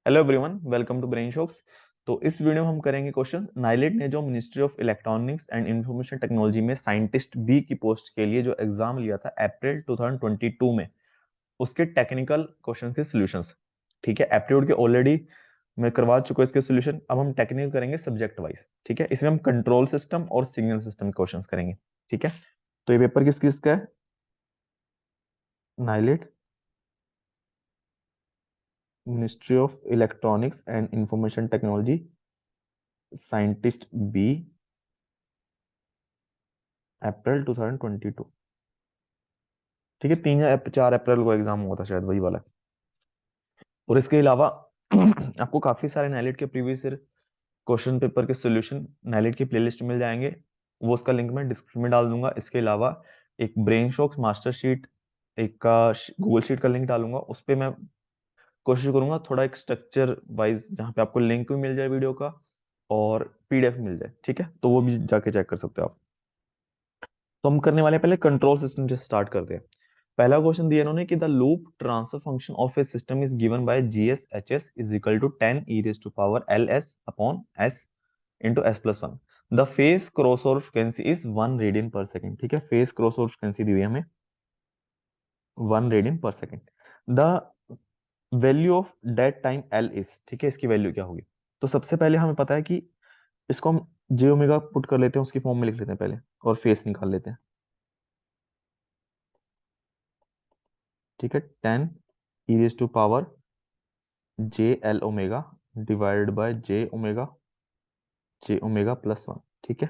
Hello everyone, welcome to Brain Shocks. तो इस video में हम करेंगे क्वेश्चन। नाइलेट ने जो ministry of electronics and information technology में साइंटिस्ट बी की पोस्ट के लिए जो एग्जाम लिया था अप्रैल 2022 में, उसके टेक्निकल क्वेश्चन के सॉल्यूशंस। ठीक है, एप्टीट्यूड के ऑलरेडी मैं करवा चुका हूं इसके सॉल्यूशन। अब हम टेक्निकल करेंगे सब्जेक्ट वाइज। ठीक है, इसमें हम कंट्रोल सिस्टम और सिग्नल सिस्टम के क्वेश्चंस करेंगे। ठीक है, तो ये पेपर किस किस का है? NIELIT, ministry of electronics and information technology, scientist B, April 2022। ठीक है, 4 अप्रैल को एग्जाम हुआ था शायद, वही वाला। और इसके अलावा आपको काफी सारे नाइलेट के प्रीवियस ईयर क्वेश्चन पेपर के सॉल्यूशन नाइलेट की प्लेलिस्ट मिल जाएंगे। वो उसका लिंक मैं डिस्क्रिप्शन में डाल दूंगा। इसके अलावा एक ब्रेन शॉक्स मास्टर शीट, एक का गूगल शीट का लिंक डालूंगा। उस पर मैं कोशिश करूंगा थोड़ा एक स्ट्रक्चर वाइज, जहाँ पे आपको लिंक भी मिल जाए वीडियो का और पीडीएफ मिल जाए। ठीक है, तो वो भी जाके चेक कर सकते हो आप। तो हम करने वाले हैं, पहले कंट्रोल सिस्टम से स्टार्ट करते हैं। पहला क्वेश्चन दिया इन्होंने कि the loop transfer function of a system is given by G S H S is equal to 10 E raise to power L S upon S into S plus one. The phase cross over frequency is 1 radian per second. ठीक है, phase cross over frequency दी हुई है हमें 1 radian per second. The value of dead time L is, ठीक है, इसकी value क्या होगी? तो सबसे पहले हमें पता है कि इसको हम जे ओमेगा पुट कर लेते हैं, उसकी फॉर्म में लिख लेते हैं पहले, और फेस निकाल लेते हैं। ठीक है, 10 E raise to power J L omega divided by J omega plus one. ठीक है,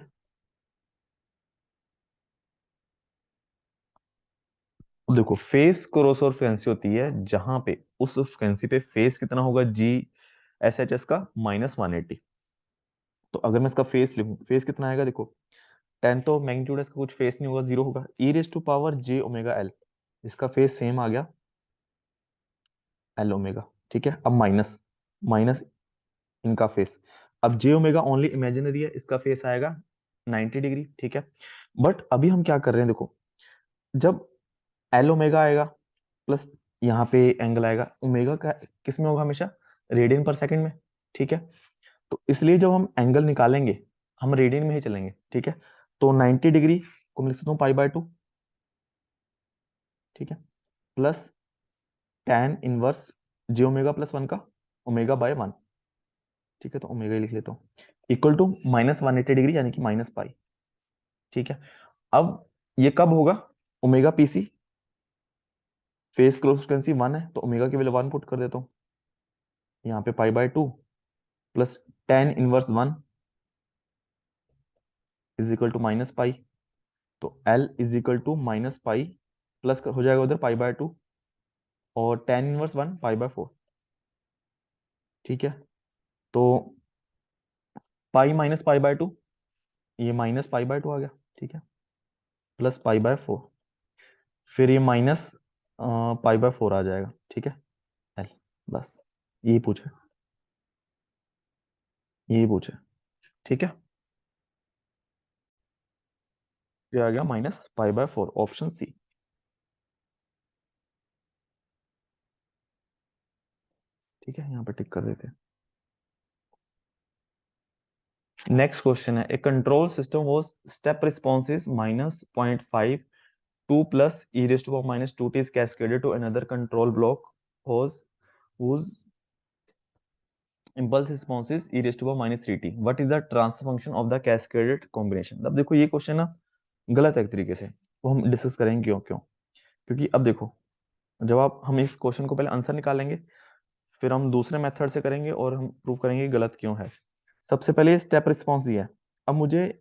अब देखो फेस क्रॉस ओवर फ्रिक्वेंसी होती है जहां पे उस फ्रिक्वेंसी पे फेस कितना होगा, जी एस एच एस का -180। तो अगर मैं इसका फेस लिखूं, फेस कितना आएगा? देखो 10 तो मैग्नीट्यूड है इसका, कुछ फेस नहीं होगा, जीरो होगा। E raise to power J omega L, इसका फेस सेम आ गया एल ओमेगा। ठीक है, अब माइनस माइनस इनका फेस। अब जे ओमेगा ओनली इमेजिनरी है, इसका फेस आएगा 90 डिग्री। ठीक है, बट अभी हम क्या कर रहे हैं, देखो जब एल ओमेगा आएगा प्लस यहाँ पे एंगल आएगा, ओमेगा का किस में होगा? हमेशा रेडियन पर सेकंड में। ठीक है, तो इसलिए जब हम एंगल निकालेंगे हम रेडियन में ही चलेंगे। ठीक है, तो 90 डिग्री को मैं लिख सकता हूँ पाई बाय 2। ठीक है, प्लस tan इनवर्स जे ओमेगा प्लस वन का ओमेगा बाय 1। ठीक है, तो ओमेगा ही लिख लेता हूँ, इक्वल टू -180 डिग्री यानी कि माइनस पाई। ठीक है, अब ये कब होगा? Omega PC, face cross frequency 1 है तो ओमेगा की वैल्यू 1 पुट कर देता हूँ यहाँ पे, pi by 2 plus tan inverse 1 is equal to minus pi. तो L is equal to minus pi, plus हो जाएगा उधर पाई बाय 2, और tan इनवर्स 1 पाई बाय 4। ठीक है, तो पाई माइनस पाई बाय 2, ये माइनस पाई बाय 2 आ गया। ठीक है, प्लस पाई बाय 4, फिर ये माइनस पाई बाय 4 आ जाएगा। ठीक है, L, बस यही पूछे, यही पूछे। ठीक है, ये आ गया -पाई बाय 4, ऑप्शन सी। ठीक है, यहाँ पे टिक कर देते हैं। नेक्स्ट क्वेश्चन है, a control system was step responses -0.5 2 plus e raised to power -2t is cascaded to another control block whose impulse response is e raised to power -3t. What is the transfer function of the cascaded combination? अब देखो ये question ना गलत है एक तरीके से, वो हम डिस्कस करेंगे क्यों क्यों। क्योंकि अब देखो, जब आप हम इस क्वेश्चन को पहले आंसर निकालेंगे, फिर हम दूसरे मेथड से करेंगे और हम प्रूव करेंगे कि गलत क्यों है। सबसे पहले स्टेप रिस्पॉन्स दिया है, अब मुझे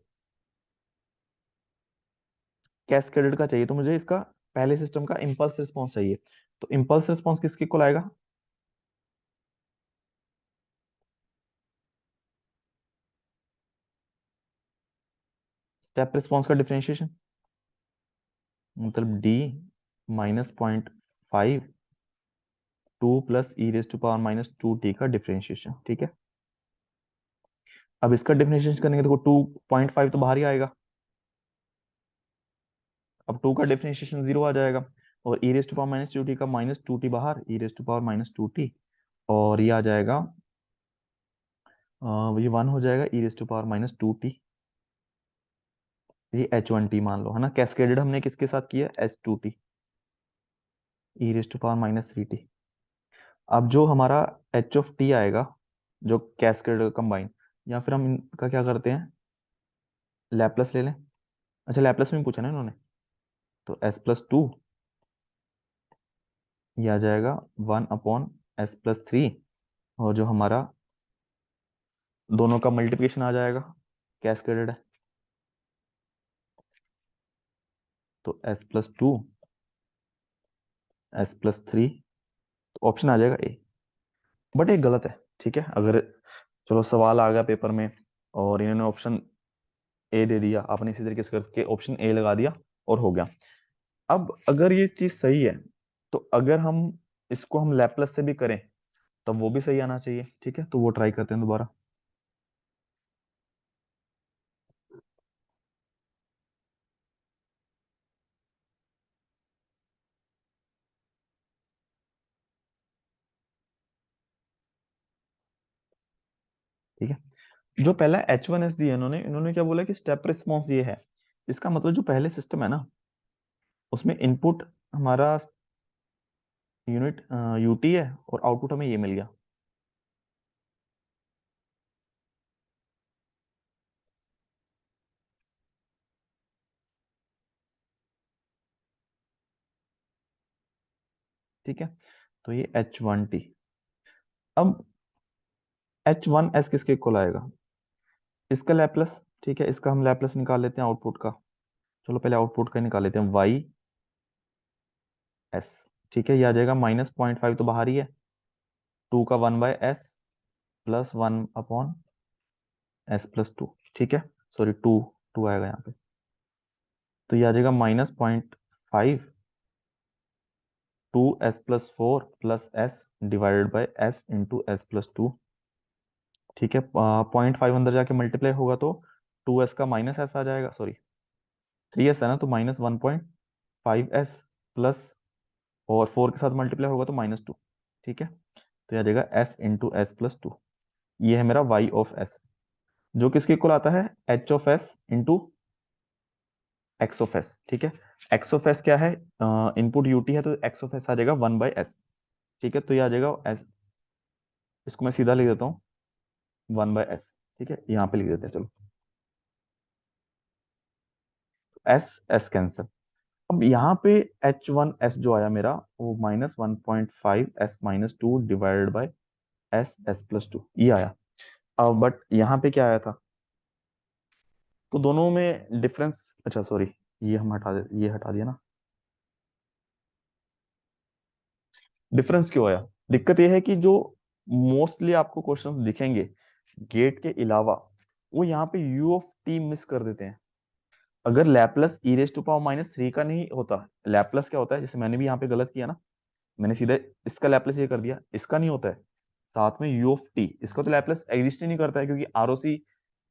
कैस्केडेड का चाहिए, तो मुझे इसका पहले सिस्टम का इंपल्स रिस्पॉन्स चाहिए। तो इंपल्स रिस्पॉन्स किसके इक्वल आएगा? स्टेप रिस्पॉन्स का डिफरेंशिएशन, मतलब D -0.5 2 plus E raise to power -2t का डिफरेंशिएशन। ठीक है, अब इसका डिफरेंशिएशन करेंगे, देखो 2.5 तो बाहर ही आएगा, अब 2 का डिफरेंशिएशन 0 आ जाएगा, और ई रेज टू पावर -2t का -2t बाहर, ई रेज टू पावर -2t, और ये आ जाएगा, ये 1 हो जाएगा e⁻−2t। ये h1t मान लो, है ना, कैस्केडेड हमने किसके साथ किया, h2t, e⁻−3t। अब जो हमारा h ऑफ t आएगा, जो कैस्केड कंबाइन, या फिर हम इनका क्या करते हैं, लैपलेस ले लें। अच्छा, लैपलेस में पूछा ना इन्होंने, तो s+2, ये आ जाएगा 1/s+3। और जो हमारा दोनों का मल्टीप्लिकेशन आ जाएगा, कैस्केडेड है, तो s+2 s+3, तो ऑप्शन आ जाएगा ए। बट ये गलत है, ठीक है। अगर चलो सवाल आ गया पेपर में और इन्होंने ऑप्शन ए दे दिया, आपने इसी तरीके से करके ऑप्शन ए लगा दिया और हो गया। अब अगर ये चीज सही है, तो अगर हम इसको हम लैपलेस से भी करें तब वो भी सही आना चाहिए, ठीक है। तो वो ट्राई करते हैं दोबारा। ठीक है, जो पहला H1S दिया इन्होंने इन्होंने क्या बोला कि स्टेप रिस्पॉन्स ये है। इसका मतलब जो पहले सिस्टम है ना, उसमें इनपुट हमारा यूनिट यूटी है और आउटपुट हमें ये मिल गया। ठीक है, तो ये H1T। अब H1S किसके इक्वल आएगा, इसका लैपलेस। ठीक है, इसका हम लैपलेस निकाल लेते हैं आउटपुट का। चलो पहले आउटपुट का निकाल लेते हैं, YS। ठीक है, ये आ जाएगा -0.5 तो बाहर ही है, 2 का 1/s प्लस 1/s+2। ठीक है, सॉरी, टू टू आएगा यहाँ पे, तो ये आ जाएगा -0.5 2s+4 plus s divided by s into s+2। ठीक है, 0.5 अंदर जाके मल्टीप्लाई होगा तो 2s का -s आ जाएगा, सॉरी 3s है ना, तो -1.5s प्लस, और 4 के साथ मल्टीप्लाई होगा तो -2। ठीक है, तो यह आ जाएगा s इंटू s+2। ये है मेरा y ऑफ s, जो किसके इक्वल आता है, h of s into x of s। ठीक है, x ऑफ s क्या है, इनपुट ut है, तो x ऑफ s आ जाएगा 1/s। ठीक है, तो ये आ जाएगा s, इसको मैं सीधा लिख देता हूँ 1/s। ठीक है, यहाँ पे लिख देते हैं, चलो s s कैंसिल। अब यहाँ पे H1S जो आया मेरा, वो -1.5s-2 डिवाइडेड बाई s+2 ये आया। अब बट यहाँ पे क्या आया था, तो दोनों में डिफरेंस, अच्छा सॉरी, ये हम हटा दे, ये हटा दिया ना। डिफरेंस क्यों आया, दिक्कत ये है कि जो मोस्टली आपको क्वेश्चंस दिखेंगे गेट के अलावा, वो यहाँ पे u ऑफ t मिस कर देते हैं। अगर लैपलेस e⁻³ का नहीं होता, लैपलेस क्या होता है, जैसे मैंने भी यहाँ पे गलत किया ना, मैंने सीधे इसका लैपलेस ये कर दिया, इसका नहीं होता है। साथ में u ऑफ t, इसका तो लैपलेस एग्जिस्ट ही नहीं करता है क्योंकि ROC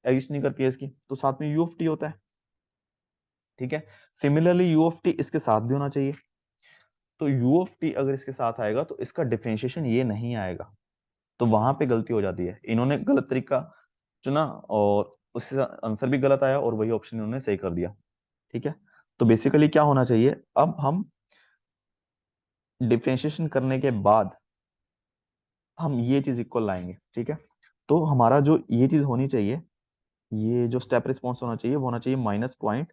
एग्जिस्ट नहीं करती है इसकी, तो साथ में u ऑफ t होता है। ठीक है, सिमिलरली u ऑफ t इसके साथ भी होना चाहिए। तो u ऑफ t अगर इसके साथ आएगा तो इसका डिफरेंशिएशन ये नहीं आएगा, तो वहां पे गलती हो जाती है, इन्होंने गलत तरीका चुना और उससे आंसर भी गलत आया और वही ऑप्शन इन्होंने सही कर दिया। ठीक है, तो बेसिकली क्या होना चाहिए, अब हम डिफरेंशिएशन करने के बाद हम ये चीज इक्वल लाएंगे। ठीक है, तो हमारा जो ये चीज होनी चाहिए, ये जो स्टेप रिस्पॉन्स होना चाहिए वो होना चाहिए माइनस पॉइंट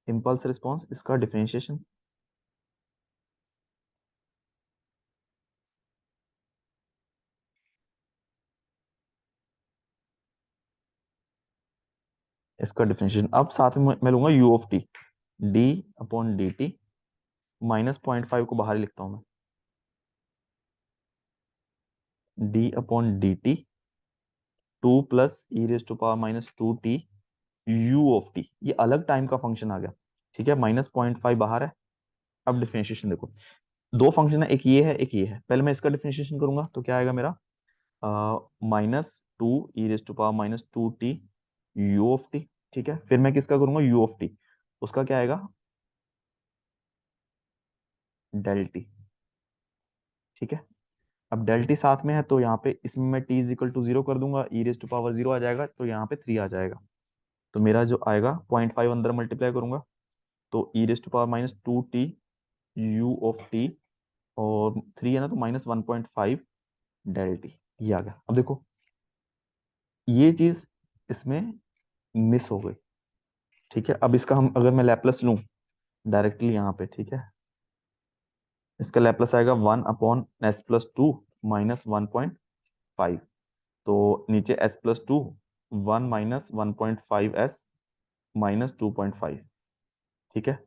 इम्पल्स रिस्पॉन्स, इसका डिफरेंशिएशन। इसका डिफरेंशिएशन, अब साथ में मैं लूंगा u ऑफ टी, d/dt, -0.5 को बाहर ही लिखता हूं मैं, d/dt 2 plus e⁻²t u of T, ये अलग टाइम का फंक्शन आ गया। ठीक है, -0.5 बाहर है। अब डिफरेंशिएशन देखो, दो फंक्शन है, एक ये है एक ये है, पहले मैं इसका डिफरेंशिएशन करूंगा तो क्या आएगा मेरा, -2 e⁻²t u ऑफ टी। ठीक है, फिर मैं किसका करूंगा, u ऑफ टी, उसका क्या आएगा, डेल टी। ठीक है। अब डेल टी साथ में है तो यहाँ पे इसमें मैं टी इज इक्वल टू 0 कर दूंगा, ई रेज टू पावर 0 आ जाएगा, तो यहाँ पे 3 आ जाएगा। तो मेरा जो आएगा 0.5 अंदर मल्टीप्लाई करूंगा तो E raise to power -2t U of T, और 3 है ना तो -1.5 डेल टी, ये आ गया। अब देखो ये चीज इसमें मिस हो गई। ठीक है, अब इसका हम अगर मैं लैप्लस लूं डायरेक्टली यहाँ पे, ठीक है, इसका लैप्लस आएगा 1/s+2 -1.5। तो नीचे s+2, 1 -1.5s -2.5। ठीक है,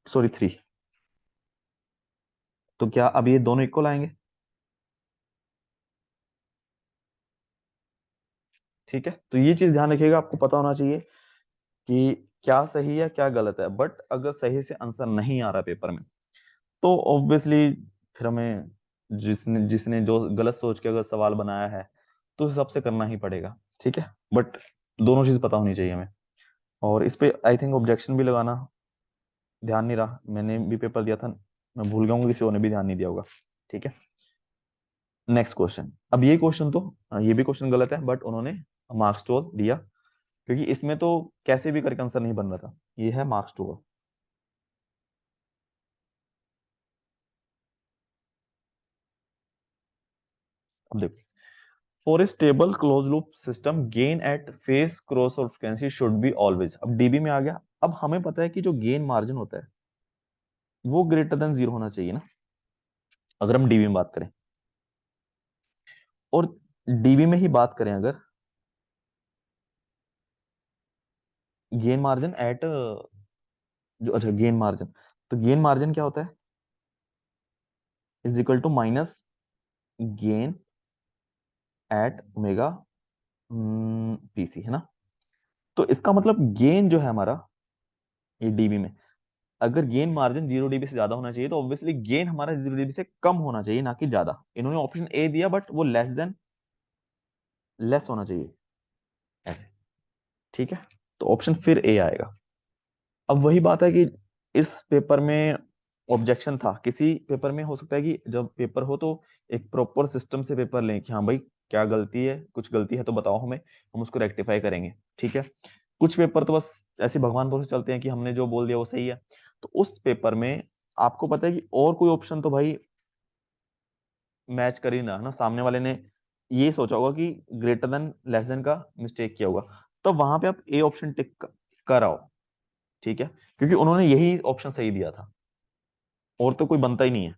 सॉरी 3। तो क्या अब ये दोनों इक्वल आएंगे? ठीक है, तो ये चीज ध्यान रखिएगा, आपको पता होना चाहिए कि क्या सही है क्या गलत है। बट अगर सही से आंसर नहीं आ रहा पेपर में तो ऑब्वियसली फिर हमें जिसने जिसने जो गलत सोच के अगर सवाल बनाया है तो उस हिसाब से करना ही पड़ेगा। ठीक है, बट दोनों चीज पता होनी चाहिए हमें। और इस पे आई थिंक ऑब्जेक्शन भी लगाना ध्यान नहीं रहा, मैंने भी पेपर दिया था, मैं भूल गया हूँ, किसी और ने भी ध्यान नहीं दिया होगा। ठीक है, नेक्स्ट क्वेश्चन। अब ये क्वेश्चन तो ये भी क्वेश्चन गलत है बट उन्होंने मार्क्स टू दिया, क्योंकि इसमें तो कैसे भी करके आंसर नहीं बन रहा था। ये है मार्क्स टू। अब देखो, for a stable close loop system gain at phase cross over frequency should be always. अब डीबी में आ गया। अब हमें पता है कि जो गेन मार्जिन होता है वो ग्रेटर देन 0 होना चाहिए ना, अगर हम डीबी में बात करें। और डीबी में ही बात करें अगर, गेन मार्जिन एट जो, अच्छा गेन मार्जिन, तो गेन मार्जिन क्या होता है? Is equal to minus gain at omega PC, है ना। तो इसका मतलब गेन जो है हमारा ये डीबी में, अगर गेन मार्जिन 0 dB से ज्यादा होना चाहिए तो ऑब्वियसली गेन हमारा 0 dB से कम होना चाहिए, ना कि ज्यादा। इन्होंने ऑप्शन ए दिया बट वो लेस देन लेस होना चाहिए ऐसे। ठीक है, तो ऑप्शन फिर ए आएगा। अब वही बात है कि इस पेपर में ऑब्जेक्शन था, किसी पेपर में हो सकता है कि जब पेपर हो तो एक प्रॉपर सिस्टम से पेपर लें कि हाँ भाई क्या गलती है, कुछ गलती है तो बताओ हमें, हम उसको रेक्टिफाई करेंगे। ठीक है, कुछ पेपर तो बस ऐसे भगवान भरोसे चलते हैं कि हमने जो बोल दिया वो सही है। तो उस पेपर में आपको पता है कि और कोई ऑप्शन तो भाई मैच कर ही ना, ना सामने वाले ने ये सोचा होगा कि ग्रेटर देन लेस देन का मिस्टेक किया होगा, तो वहां पे आप ए ऑप्शन टिक कर आओ। ठीक है, क्योंकि उन्होंने यही ऑप्शन सही दिया था और तो कोई बनता ही नहीं है।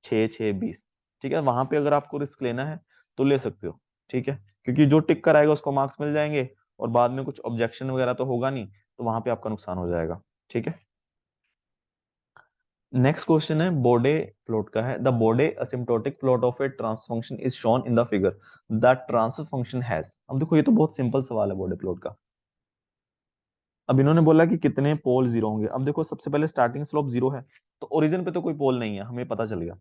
6 6 20। ठीक है, वहां पे अगर आपको रिस्क लेना है तो ले सकते हो। ठीक है, क्योंकि जो टिक कराएगा उसको मार्क्स मिल जाएंगे और बाद में कुछ ऑब्जेक्शन वगैरह तो होगा नहीं, तो वहां पे आपका नुकसान हो जाएगा। ठीक है, नेक्स्ट क्वेश्चन है बोडे प्लॉट का है। The Bode asymptotic plot of a transfer function is shown in the figure, the transfer function has. अब देखो ये तो बहुत सिंपल सवाल है बोडे प्लॉट का। अब इन्होंने बोला कि कितने पोल जीरो होंगे। अब देखो सबसे पहले स्टार्टिंग स्लोप जीरो है, तो ओरिजिन पे तो कोई पोल नहीं है, हमें पता चल गया।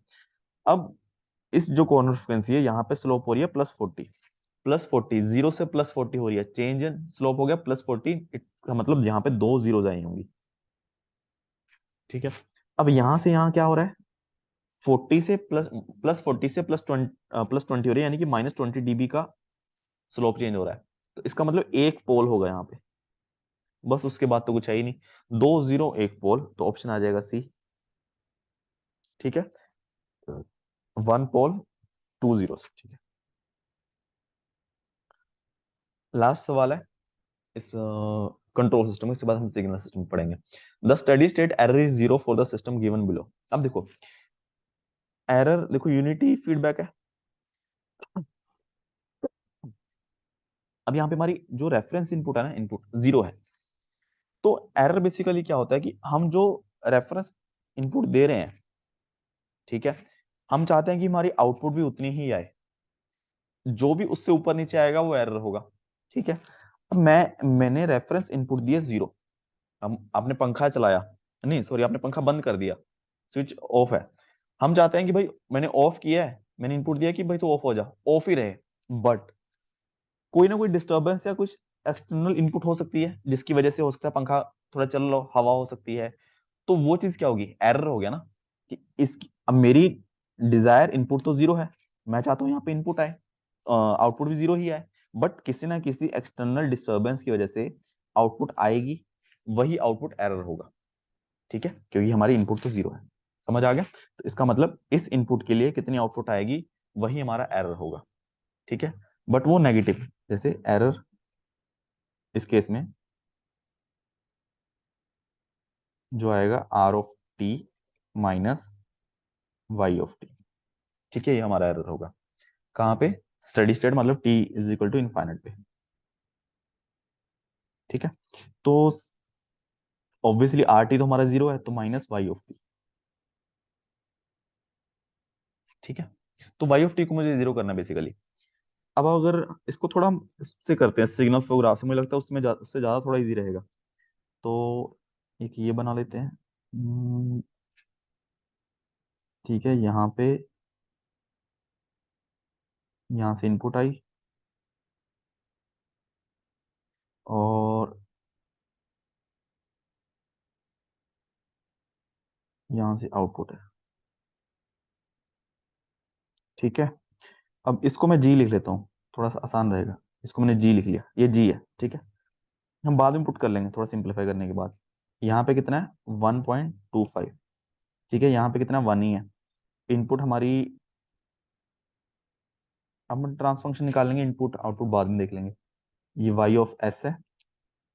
अब इस जो कॉर्नर फ्रीक्वेंसी है यहाँ पे स्लोप हो रही है +40, +40, 0 से +40 हो रही है, चेंज इन स्लोप हो गया +40, का मतलब यहाँ पे दो जीरो आई होंगी। ठीक है, अब यहां से यहाँ क्या हो रहा है, 40 से +40 से +20 हो रही है, यानी कि -20 dB का स्लोप चेंज हो रहा है। तो इसका मतलब एक पोल होगा यहाँ पे, बस उसके बाद तो कुछ है ही नहीं। दो जीरो एक पोल, तो ऑप्शन आ जाएगा सी। ठीक है, 1 पोल 2 जीरो। ठीक है, लास्ट सवाल है इस कंट्रोल सिस्टम, इसके बाद हम सिग्नल सिस्टम पढ़ेंगे। The steady state error is 0 for the system given below. अब देखो एरर, देखो यूनिटी फीडबैक है। अब यहाँ पे हमारी जो रेफरेंस इनपुट है ना, इनपुट 0 है। तो एरर बेसिकली क्या होता है कि हम जो रेफरेंस इनपुट दे रहे हैं, ठीक है, हम चाहते हैं कि हमारी आउटपुट भी उतनी ही आए, जो भी उससे ऊपर नीचे आएगा वो एरर होगा। ठीक है, अब मैंने रेफरेंस इनपुट दिया 0। हम आपने पंखा चलाया, नहीं सॉरी आपने पंखा बंद कर दिया, स्विच ऑफ है। हम चाहते हैं कि भाई मैंने ऑफ किया है, मैंने इनपुट दिया कि भाई तो ऑफ हो जा, ऑफ ही रहे। बट कोई ना कोई डिस्टरबेंस या कुछ एक्सटर्नल इनपुट हो सकती है जिसकी वजह से हो सकता है पंखा थोड़ा चल लो, हवा हो सकती है, तो वो चीज क्या होगी, एरर हो गया ना। कि इसकी अब मेरी डिजायर इनपुट तो जीरो है, मैं चाहता हूँ यहाँ पे इनपुट आए, आउटपुट भी जीरो ही आए, बट किसी ना किसी एक्सटर्नल डिस्टरबेंस की वजह से आउटपुट आएगी, वही आउटपुट एरर होगा। ठीक है, क्योंकि हमारी इनपुट तो जीरो है। समझ आ गया? तो इसका मतलब इस इनपुट के लिए कितनी आउटपुट आएगी, वही हमारा एरर होगा। ठीक है, बट वो नेगेटिव, जैसे एरर इस केस में जो आएगा R of T minus Y of T. ठीक है, ये हमारा एरर होगा। कहाँ पे? स्टडी स्टेट मतलब T is equal to infinite पे। ठीक है, तो ऑब्वियसली आर टी तो हमारा जीरो है, तो माइनस वाई ऑफ टी। ठीक है, तो वाई ऑफ टी को मुझे जीरो करना है बेसिकली। अब अगर इसको थोड़ा हम इससे करते हैं, सिग्नल फ्लो ग्राफ से, मुझे लगता है उससे ज्यादा थोड़ा इजी रहेगा। तो एक ये बना लेते हैं। ठीक है, यहाँ से इनपुट आई और यहाँ से आउटपुट है। ठीक है, अब इसको मैं जी लिख लेता हूँ, थोड़ा सा आसान रहेगा। इसको मैंने जी लिख लिया, ये जी है। ठीक है, हम बाद में पुट कर लेंगे थोड़ा सिंप्लीफाई करने के बाद। यहाँ पे कितना है? 1.25। ठीक है, यहाँ पे कितना? वन ही है। इनपुट हमारी, अब हम ट्रांसफर फंक्शन निकालेंगे, इनपुट आउटपुट बाद में देख लेंगे। ये वाई ऑफ एस है,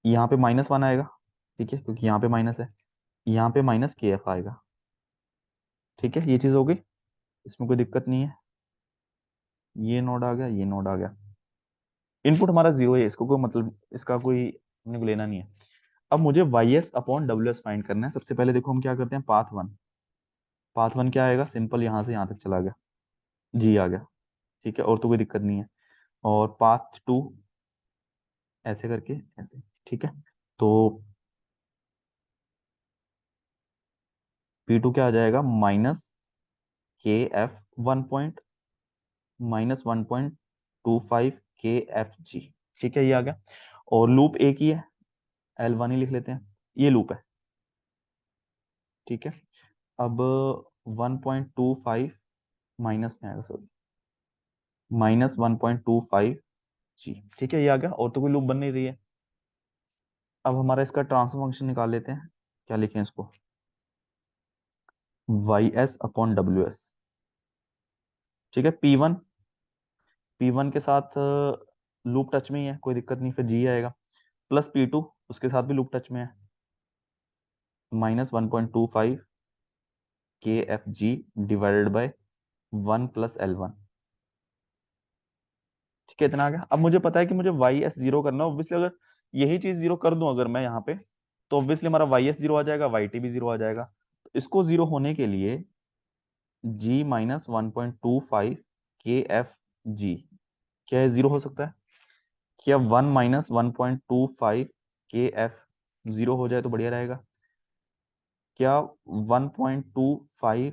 यहाँ पे माइनस वन आएगा। ठीक है, क्योंकि यहाँ पे माइनस है, यहाँ पे माइनस के एफ आएगा। ठीक है, ये चीज हो गई, इसमें कोई दिक्कत नहीं है। ये नोड आ गया, ये नोड आ गया। इनपुट हमारा जीरो है, इसको कोई मतलब, इसका कोई अपने को लेना नहीं है। अब मुझे Y S upon W S find करना है। सबसे पहले देखो हम क्या करते हैं, पाथ वन। पाथ वन क्या आएगा? सिंपल, यहाँ से यहाँ तक चला गया, जी आ गया। ठीक है, और तो कोई दिक्कत नहीं है। और पाथ टू ऐसे करके ऐसे। ठीक है, तो पी टू क्या आ जाएगा? माइनस के एफ वन पॉइंट, -1.25 के एफ जी। ठीक है, ये आ गया। और लूप एक ही है, एल वन ही लिख लेते हैं, ये लूप है। ठीक है, अब 1.25 माइनस में आएगा, सॉरी, -1.25 जी। ठीक है, ये आ गया, और तो कोई लूप बन नहीं रही है। अब हमारा इसका ट्रांसफर फंक्शन निकाल लेते हैं। क्या लिखें इसको? Y S upon W S. ठीक है, पी वन के साथ लूप टच में ही है, कोई दिक्कत नहीं, फिर जी आएगा। प्लस पी टू, उसके साथ भी लूप टच में है, -1.25 के F G divided by 1 + L1। ठीक है, इतना आ गया। अब मुझे पता है कि मुझे वाई एस जीरो करना है। ऑब्वियसली अगर यही चीज जीरो कर दूं अगर मैं यहाँ पे, तो ऑब्वियसली हमारा वाई एस जीरो आ जाएगा, वाई टी भी जीरो आ जाएगा। तो इसको जीरो होने के लिए जी -1.25 के एफ जी, क्या है, जीरो हो सकता है? क्या 1 - 1.25 के एफ जीरो हो जाए तो बढ़िया रहेगा? क्या 1.25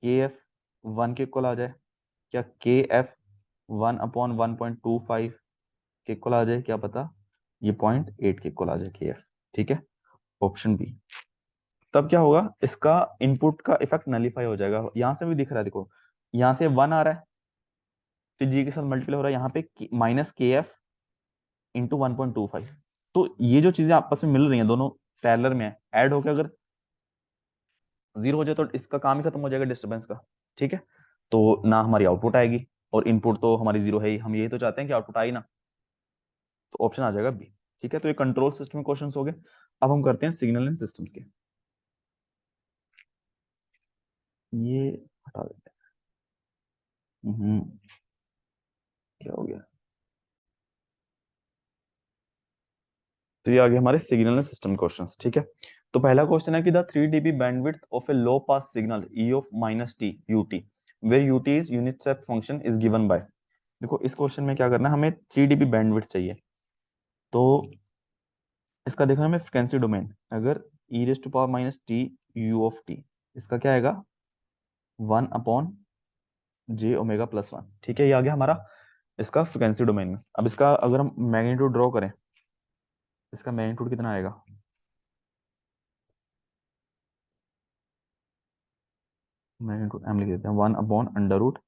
के एफ वन के इक्वल आ जाए? क्या के एफ 1/1.25 के इक्वल आ जाए? क्या पता ये 0.8 के इक्वल आ जाए के एफ। ठीक है, ऑप्शन बी। तब क्या होगा, इसका इनपुट का इफेक्ट नलीफाई हो जाएगा। यहां से भी दिख रहा है, देखो, यहाँ से वन आ रहा है, फिर जी के साथ मल्टीप्लाई हो रहा है, यहाँ पे -KF × 1.25। तो ये जो चीजें आपस में मिल रही हैं, दोनों पैरेलल में है, ऐड होकर अगर जीरो हो जाए तो इसका काम ही खत्म हो जाएगा डिस्टरबेंस का। ठीक है, तो ना हमारी आउटपुट आएगी, और इनपुट तो हमारी जीरो है ही, हम यही तो चाहते हैं कि आउटपुट आई ना। तो ऑप्शन आ जाएगा बी। ठीक है, तो ये कंट्रोल सिस्टम के क्वेश्चंस हो गए। अब हम करते हैं सिग्नल एंड सिस्टम्स के। ये हटा देते हैं। क्या हो गया? तो ये आ गए हमारे सिग्नल एंड सिस्टम क्वेश्चंस। ठीक है, तो पहला क्वेश्चन है कि the 3 dB bandwidth of a low pass signal E of -t ut where ut is unit step function is given by. देखो, इस क्वेश्चन में क्या करना है, हमें 3 dB बैंडविड्थ चाहिए। तो इसका देखना हमें फ्रिक्वेंसी डोमेन, अगर e⁻−t u ऑफ t, इसका क्या आएगा? 1/j⍵+1। ठीक है, ये आ गया हमारा इसका फ्रिक्वेंसी डोमेन में। अब इसका अगर हम मैग्नीट्यूड ड्रॉ करें, इसका मैग्नीट्यूड कितना आएगा? मैग्नीट्यूड एम लिख देते हैं, 1/√,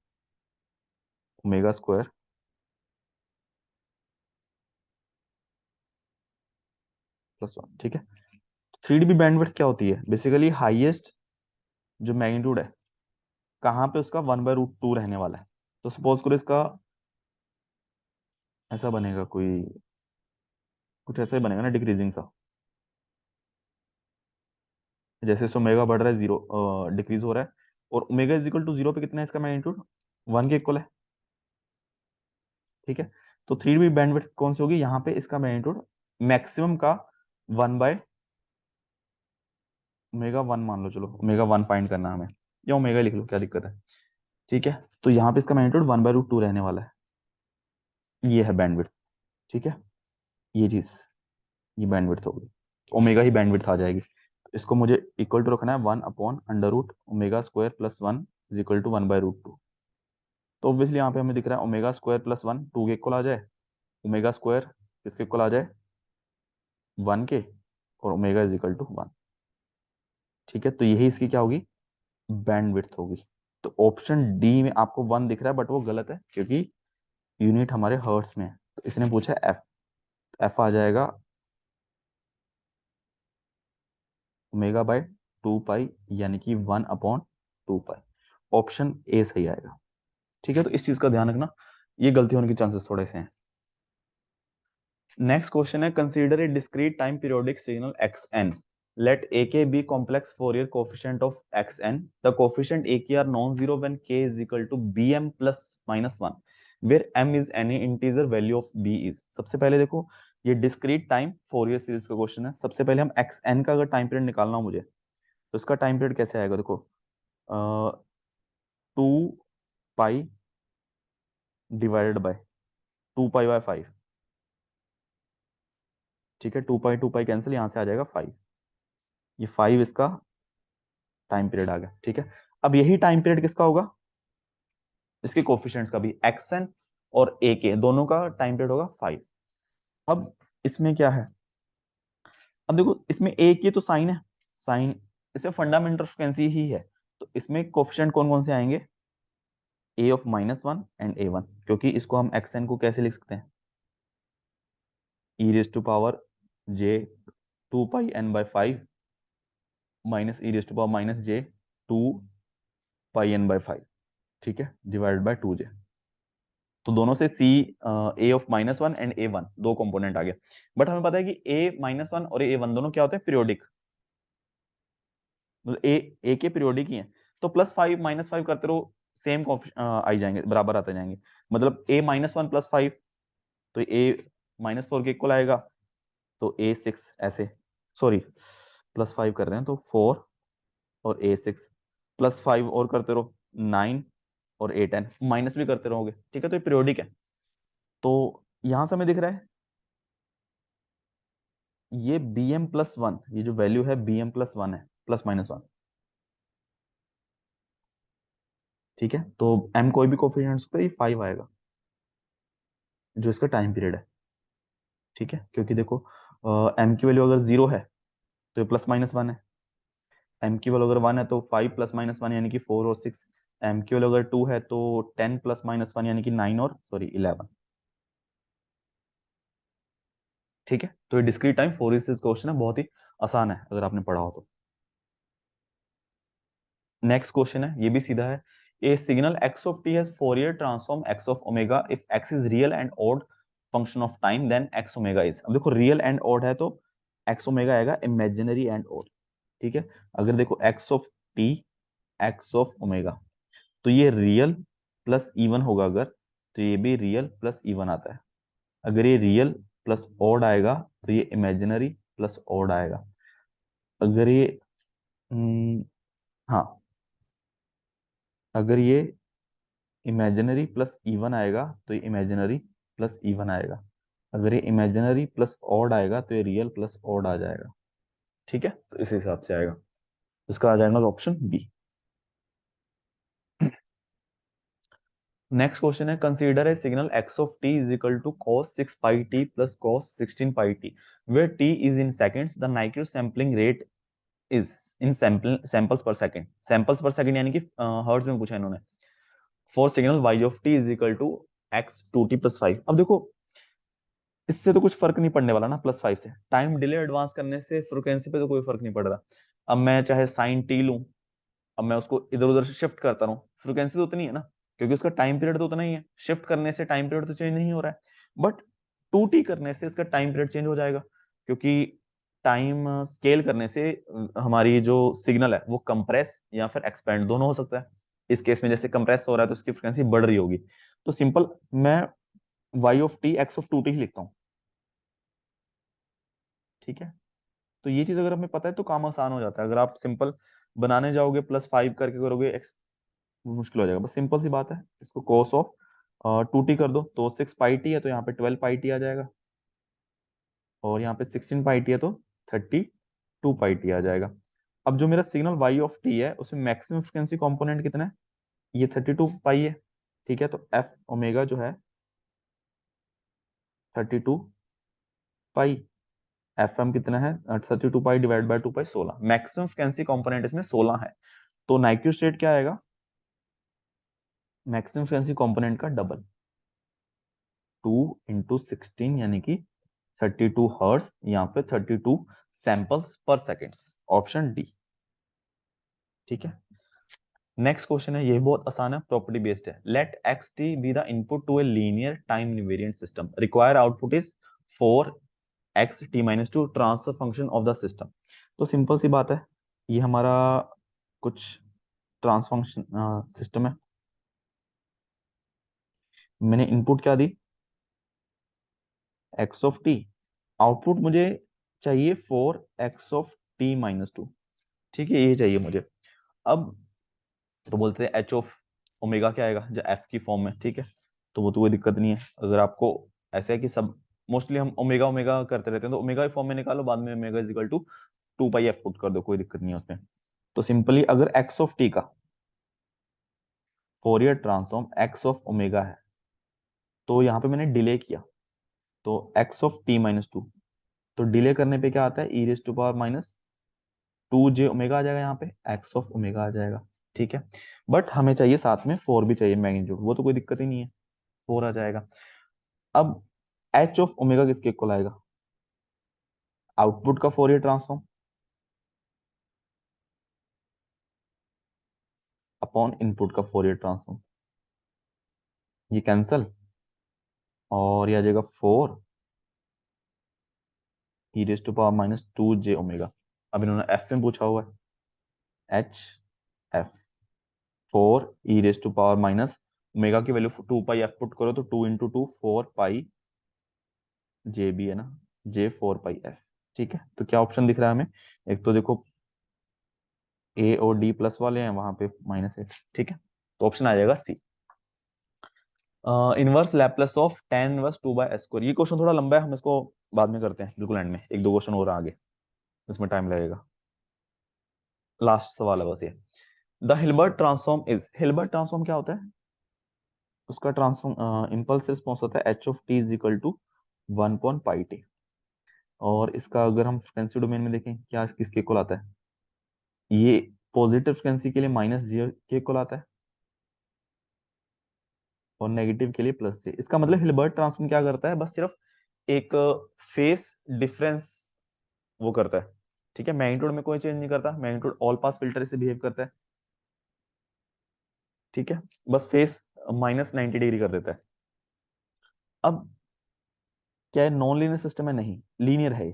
ओमेगा स्क्वायर प्लस वन। ठीक है, 3 dB बैंडविड्थ क्या होती है? बेसिकली हाईएस्ट जो मैग्नीट्यूड है कहाँ पे उसका 1/√2 रहने वाला है। तो सपोज करो इसका ऐसा बनेगा, कोई कुछ ऐसा ही बनेगा ना, डिक्रीजिंग सा, जैसे ओमेगा बढ़ रहा है, जीरो डिक्रीज हो रहा है, और omega is equal to zero पे कितना है इसका मैग्नीट्यूड? 1 के इक्वल है। ठीक है, तो 3 dB बैंडविड्थ कौन सी होगी यहाँ पे? इसका मैग्नीट्यूड मैक्सिमम का 1/ओमेगा 1 मान लो, चलो ओमेगा 1 फाइंड करना है हमें, या ओमेगा लिख लो, क्या दिक्कत है। ठीक है, तो यहाँ पे इसका मैग्नीट्यूड 1/√2 रहने वाला है। ये है बैंडविड्थ। ठीक है, ये चीज, ये बैंडविड्थ होगी, ओमेगा ही बैंडविड्थ आ जाएगी। इसको मुझे इक्वल टू रखना है 1/√ओमेगा square plus 1 is equal to 1/√2। तो ऑब्वियसली यहाँ पे हमें दिख रहा है ओमेगा स्क्वायर प्लस 1 2 के इक्वल आ जाए, ओमेगा स्क्वायर किसके इक्वल आ जाए? 1 के, और ओमेगा इज इक्वल टू 1। ठीक है, तो यही इसकी क्या होगी? बैंडविड्थ होगी। तो ऑप्शन डी में आपको 1 दिख रहा है, बट वो गलत है, क्योंकि यूनिट हमारे हर्ट्स में है। तो इसने पूछा एफ, एफ आ जाएगा ओमेगा/2 पाई, यानी कि 1/2 पाई। ऑप्शन ए सही आएगा। ठीक है, तो इस चीज का ध्यान रखना, ये गलती होने के चांसेस थोड़े से हैं। नेक्स्ट क्वेश्चन है, consider A discrete time periodic signal xn, let ak be complex Fourier coefficient of xn, the coefficient ak are non-zero when k is equal to bm plus minus 1, where m is any integer value of b is। सबसे पहले देखो, ये discrete time Fourier series का question है। सबसे पहले हम xn का अगर टाइम पीरियड निकालना हो मुझे, तो इसका टाइम पीरियड कैसे आएगा? देखो, 2 पाई डिवाइडेड बाय 2 पाई/5। ठीक है, 2 पाई कैंसिल, यहां से आ जाएगा 5। ये 5 इसका टाइम पीरियड आ गया। ठीक है, अब यही टाइम पीरियड किसका होगा? इसके कोफिशिएंट्स का भी, एक्सएन और ए के दोनों का टाइम पीरियड होगा 5। अब इसमें क्या है? अब देखो, इसमें ए के तो साइन है, साइन, इसमें फंडामेंटल फ्रीक्वेंसी ही है, तो इसमें कोफिशिएंट कौन कौन से आएंगे? a(-1) एंड a1, क्योंकि इसको हम xn को कैसे लिख सकते हैं? e⁻j 2πn/5 minus e⁻j 2πn/5। ठीक है, डिवाइडेड बाय 2j। तो दोनों से c a(-1) एंड a1 दो कंपोनेंट आ गया। बट हमें पता है कि a-1 और a1 दोनों क्या होते हैं? पीरियोडिक, मतलब ए के पीरियोडिक ही है। तो +5 -5 करते रहो, सेम आई जाएंगे, बराबर आते जाएंगे। मतलब a-1 +5, तो a-4 के इक्वल आएगा, तो a6 ऐसे, सॉरी +5 कर रहे हैं तो 4 और a6, +5 और करते रहो 9 और a10, माइनस भी करते रहोगे। ठीक है, तो ये पीरियोडिक है। तो यहां से हमें दिख रहा है ये bm+1, ये जो वैल्यू है bm+1 है, ±1। ठीक है, तो m कोई भी कोफिशिएंट हो सकता है, ये 5 आएगा जो इसका टाइम पीरियड है। ठीक है, क्योंकि देखो m की वैल्यू अगर 0 है तो ये +-1 है, m की वैल्यू अगर 1 है तो 5 +-1 यानी कि 4 और 6, m की वैल्यू अगर 2 है तो 10 +-1 यानी कि 9 और सॉरी 11। ठीक है, तो ये discrete time Fourier series question है, बहुत ही आसान है अगर आपने पढ़ा हो तो। नेक्स्ट क्वेश्चन है, ये भी सीधा है, a signal x of t has Fourier transform x of omega if x is real and odd function of time then x omega is. अब देखो, रियल एंड ऑड है तो x ओमेगा आएगा इमेजिनरी एंड ऑड। ठीक है, अगर देखो x of t, x of omega, तो ये रियल प्लस इवन होगा अगर, तो ये भी रियल प्लस इवन आता है। अगर ये रियल प्लस ऑड आएगा तो ये इमेजिनरी प्लस ऑड आएगा। अगर ये हाँ, अगर ये इमेजिनरी प्लस इवन आएगा तो ये इमेजिनरी प्लस इवन आएगा। अगर ये इमेजिनरी प्लस ऑड आएगा तो ये रियल प्लस ऑड आ जाएगा। ठीक है, तो इस हिसाब से आएगा, इसका आ जाएगा ऑप्शन बी। नेक्स्ट क्वेश्चन है, consider a signal x of t is equal to cos 6 pi t plus cos 16 pi t, where t is in seconds, the Nyquist sampling rate is in samples per second, samples per second यानी कि hertz में पूछा इन्होंने, for signal y of t is equal to x 2t plus 5। अब देखो इससे तो कुछ फर्क नहीं पड़ने वाला ना, प्लस 5 से टाइम डिले एडवांस करने से फ्रिक्वेंसी पे तो कोई फर्क नहीं पड़ रहा। अब मैं चाहे साइन टी लूं, अब मैं उसको इधर उधर से शिफ्ट करता रहूं, फ्रिक्वेंसी तो उतनी है ना, क्योंकि उसका टाइम पीरियड तो उतना ही है, शिफ्ट करने से टाइम पीरियड तो चेंज नहीं हो रहा है। बट 2t करने से इसका टाइम पीरियड चेंज हो जाएगा, क्योंकि टाइम स्केल करने से हमारी जो सिग्नल है वो कंप्रेस या फिर एक्सपेंड दोनों हो सकता है। इस केस में जैसे कंप्रेस हो रहा है तो उसकी फ्रिक्वेंसी बढ़ रही होगी, तो सिंपल मैं y of t x of 2t ही लिखता हूँ। ठीक है, तो ये चीज अगर हमें पता है तो काम आसान हो जाता है। अगर आप सिंपल बनाने जाओगे प्लस 5 करके करोगे x, मुश्किल हो जाएगा। बस सिंपल सी बात है, इसको cos ऑफ 2t कर दो तो 6 पाई टी है, तो यहाँ पे 12 पाई टी आ जाएगा, और यहाँ पे 16 पाई टी है तो 32 पाई टी आ जाएगा। अब जो मेरा सिग्नल y ऑफ t है उसमें मैक्सिमम फ्रिक्वेंसी कंपोनेंट कितना है, ये 32 पाई है। ठीक है, तो f ओमेगा जो है 32 पाई, एफ एम कितना है 32 pi divide by 2 pi 16, maximum frequency component इसमें 16 है। तो नाइक्यू स्टेट क्या आएगा, मैक्सिमम फ्रिक्वेंसी कंपोनेंट का डबल, 2 इंटू 16 यानी कि 32 हर्ट्ज, यहाँ पे 32 सैंपल्स पर सेकेंड, ऑप्शन डी। ठीक है, नेक्स्ट क्वेश्चन है, ये बहुत आसान है, प्रॉपर्टी बेस्ड है। Let X T be the input to a linear time invariant system, require output is 4 X T minus two, transfer function of the system. तो simple सी बात है, ये हमारा कुछ ट्रांसफर सिस्टम है, मैंने इनपुट क्या दी एक्स ऑफ टी, आउटपुट मुझे चाहिए 4 एक्स ऑफ टी माइनस 2। ठीक है, ये चाहिए मुझे। अब तो बोलते हैं एच ऑफ ओमेगा क्या आएगा जो एफ की फॉर्म में। ठीक है, तो वो तो कोई दिक्कत नहीं है, अगर आपको ऐसा है कि सब मोस्टली हम ओमेगा ओमेगा करते रहते हैं, तो ओमेगा की फॉर्म में निकालो, बाद में omega is equal to 2 pi F put कर दो, कोई दिक्कत नहीं है उसमें। तो सिंपली अगर एक्स ऑफ टी का Fourier transform X of omega है, तो यहाँ पे मैंने डिले किया, तो X of T minus two, तो डिले करने पे क्या आता है E raise to power minus 2 J omega आ जाएगा, यहाँ पे एक्स ऑफ ओमेगा आ जाएगा। ठीक है, बट हमें चाहिए साथ में 4 भी चाहिए मैग्नीट्यूड, वो तो कोई दिक्कत ही नहीं है, 4 आ जाएगा। अब एच ऑफ ओमेगा किसके इक्वल आएगा, आउटपुट का फोरियर ट्रांसफॉर्म अपॉन इनपुट का फोरियर ट्रांसफॉर्म, ये कैंसल, और ये आ जाएगा 4 E raise to power minus 2 J omega. अब इन्होंने एफ में पूछा हुआ है, H F 4 E raise to power minus omega की वैल्यू 2 पाई एफ पुट करो, तो 2 इंटू 2 4 पाई जे भी है ना, जे 4 पाई एफ। ठीक है, तो क्या ऑप्शन दिख रहा है हमें, एक तो देखो ए और डी प्लस वाले हैं, वहां पे माइनस है। ठीक है, तो ऑप्शन आ जाएगा C, inverse Laplace of tan inverse 2/s²। ये क्वेश्चन थोड़ा लंबा है, हम इसको बाद में करते हैं, बिल्कुल एंड में, एक दो क्वेश्चन और आगे, इसमें टाइम लगेगा, लास्ट सवाल है बस ये। The Hilbert transform is, Hilbert transform क्या होता है, उसका ट्रांसफॉर्म इंपल्स रिस्पॉन्स होता है H of T is equal to 1/πt, और इसका अगर हम फ्रिक्वेंसी डोमेन में देखें क्या किसके इक्वल आता है, ये पॉजिटिव फ्रिक्वेंसी के लिए माइनस जे के इक्वल आता है, और नेगेटिव के लिए प्लस जे। इसका मतलब हिल्बर्ट ट्रांसफॉर्म क्या करता है, बस सिर्फ एक फेस डिफरेंस वो करता है। ठीक है, मैग्नीट्यूड में कोई चेंज नहीं करता, मैग्नीट्यूड ऑल पास फिल्टर से बिहेव करता है। ठीक है, बस फेस -90 डिग्री कर देता है। अब क्या है, नॉन लीनियर सिस्टम है, नहीं लीनियर है।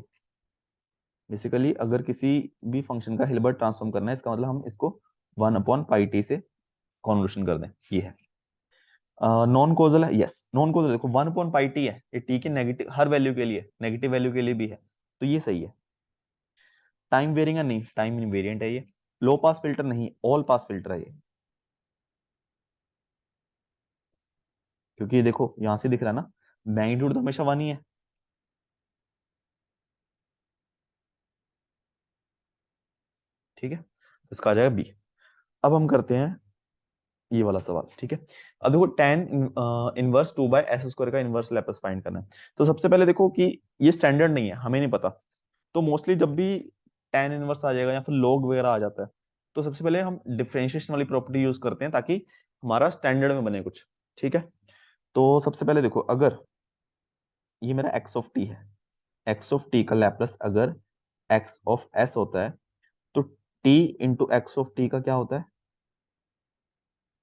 बेसिकली अगर किसी भी फंक्शन का हिल्बर्ट ट्रांसफॉर्म करना है, इसका मतलब हम इसको 1/πt से कॉन्वोल्यूशन कर दें, ये है। नॉन कोजल है, यस नॉन कोजल, देखो 1/πt है, ये टी के नेगेटिव हर वैल्यू के लिए, नेगेटिव वैल्यू के लिए भी है, तो ये सही है। टाइम वेरिंग है, नहीं टाइम इनवेरिएंट है ये। लो पास फिल्टर नहीं, ऑल पास फिल्टर है ये, क्योंकि देखो यहां से दिख रहा है ना, मैग्नीट्यूड तो हमेशा 1 ही है। ठीक है, तो इसका आ जाएगा बी। अब हम करते हैं ये वाला सवाल। ठीक है, अब देखो tan इनवर्स 2/s² का इनवर्स लैप्लास फाइंड करना है। तो सबसे पहले देखो कि ये स्टैंडर्ड नहीं है, हमें नहीं पता, तो मोस्टली जब भी tan इनवर्स आ जाएगा या फिर log वगैरह आ जाता है। तो सबसे पहले हम डिफरेंशिएशन वाली प्रॉपर्टी यूज करते हैं ताकि हमारा स्टैंडर्ड में बने कुछ। ठीक है, तो सबसे पहले देखो, अगर ये मेरा x ऑफ t है, x ऑफ t का लैप्लस अगर x ऑफ s होता है, तो t into x of t का क्या होता है,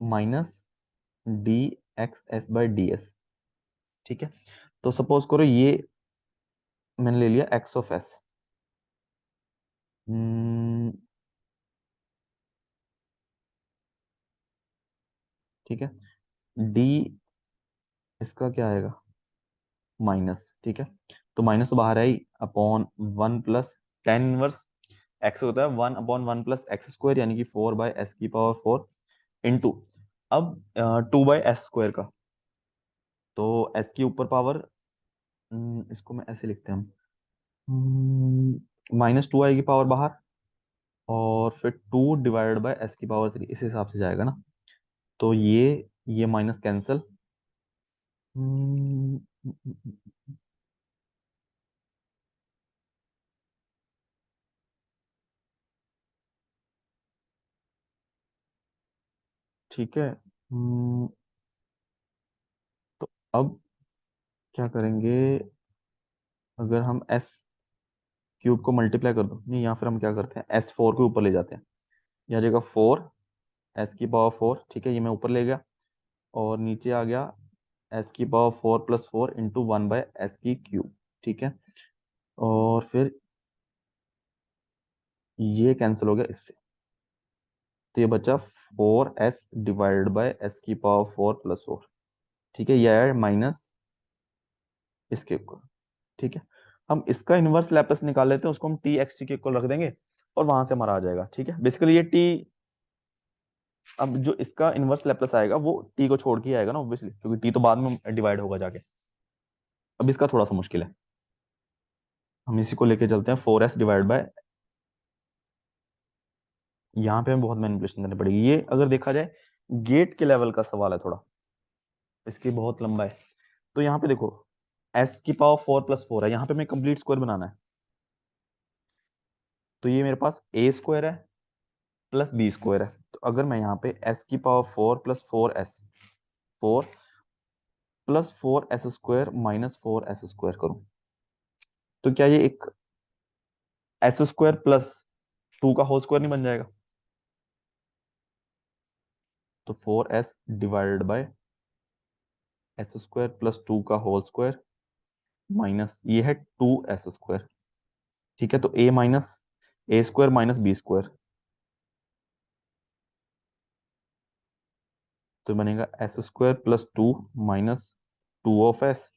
minus D x S by D S. ठीक है, तो सपोज करो ये मैंने ले लिया x ऑफ s। ठीक है, डी इसका क्या आएगा, माइनस। ठीक है, तो माइनस तो बाहर आई, upon one plus tan inverse X होता है one upon one plus X square, यानी कि फोर बाय एस की पावर फोर इंटू, अब टू बाय एस स्क्वायर का, तो एस की ऊपर पावर, इसको मैं ऐसे लिखते हैं हम, माइनस टू आएगी पावर बाहर, और फिर टू डिवाइडेड बाय एस की पावर थ्री, इस हिसाब से जाएगा ना। तो ये माइनस कैंसल। ठीक है, तो अब क्या करेंगे, अगर हम एस क्यूब को मल्टीप्लाई कर दो, नहीं, या फिर हम क्या करते हैं, एस फोर को ऊपर ले जाते हैं, यह जगह फोर एस की पावर फोर। ठीक है, ये मैं ऊपर ले गया, और नीचे आ गया एस की power four plus four into one by S की क्यूब। ठीक है, और फिर ये कैंसिल हो गया इससे, तो ये बचा four S divided by S की पावर फोर प्लस फोर। ठीक है, ये है माइनस इसके इक्वल। ठीक है, हम इसका इनवर्स लैप्लस निकाल लेते हैं, उसको हम टी एक्स टी के इक्वल रख देंगे, और वहां से हमारा आ जाएगा। ठीक है, बेसिकली ये टी, अब जो इसका इनवर्स लैप्लस आएगा वो टी को छोड़ के ही आएगा ना ऑब्वियसली, क्योंकि टी तो बाद में डिवाइड होगा जाके। अब इसका थोड़ा सा मुश्किल है, हम इसी को लेके चलते हैं, फोर एस डिवाइड बाय, यहाँ पे हमें बहुत मैनिपुलेशन करनी पड़ेगी, ये अगर देखा जाए गेट के लेवल का सवाल है थोड़ा, इसकी बहुत लंबा है। तो यहाँ पे देखो, एस की पावर फोर प्लस फोर है, यहाँ पे हमें कंप्लीट स्क्वायर बनाना है, तो ये मेरे पास ए स्क्वायर है प्लस बी स्क्वायर है। तो अगर मैं यहाँ पे एस की power four plus four S, four plus four S square minus four S square करूं, तो क्या ये एक एस स्क्वायर प्लस टू का होल स्क्वायर नहीं बन जाएगा। तो four S divided by S square plus to का होल स्क्वायर माइनस ये है टू एस स्क्वायर। ठीक है, तो ए minus A square minus B square, तो बनेगा S square plus two minus two of S,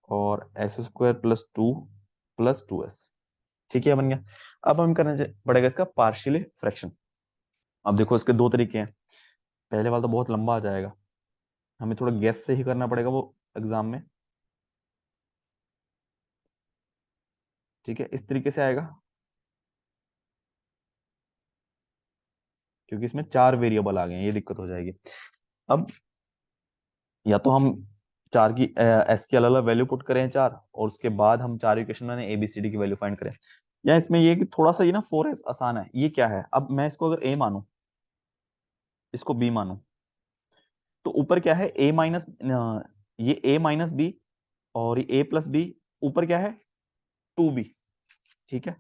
और S square plus two S. ठीक है, बन गया। अब हम करना पड़ेगा इसका पार्शियली फ्रैक्शन। अब देखो इसके दो तरीके हैं, पहले वाला तो बहुत लंबा आ जाएगा, हमें थोड़ा गैस से ही करना पड़ेगा वो एग्जाम में। ठीक है, इस तरीके से आएगा, क्योंकि इसमें चार वेरिएबल आ गए हैं, ये दिक्कत हो जाएगी। अब या तो हम चार की एस की अलग अलग वैल्यू पुट करें चार, और उसके बाद हम चार इक्वेशन में एबीसीडी की वैल्यू फाइंड करें, या इसमें ये कि थोड़ा सा ये ना फोर एस आसान है। ये क्या है, अब मैं इसको अगर ए मानूं, इसको बी मानूं, तो ऊपर क्या है, ए माइनस, ये ए माइनस बी, और ये ए प्लस बी, ऊपर क्या है, टू बी। ठीक है,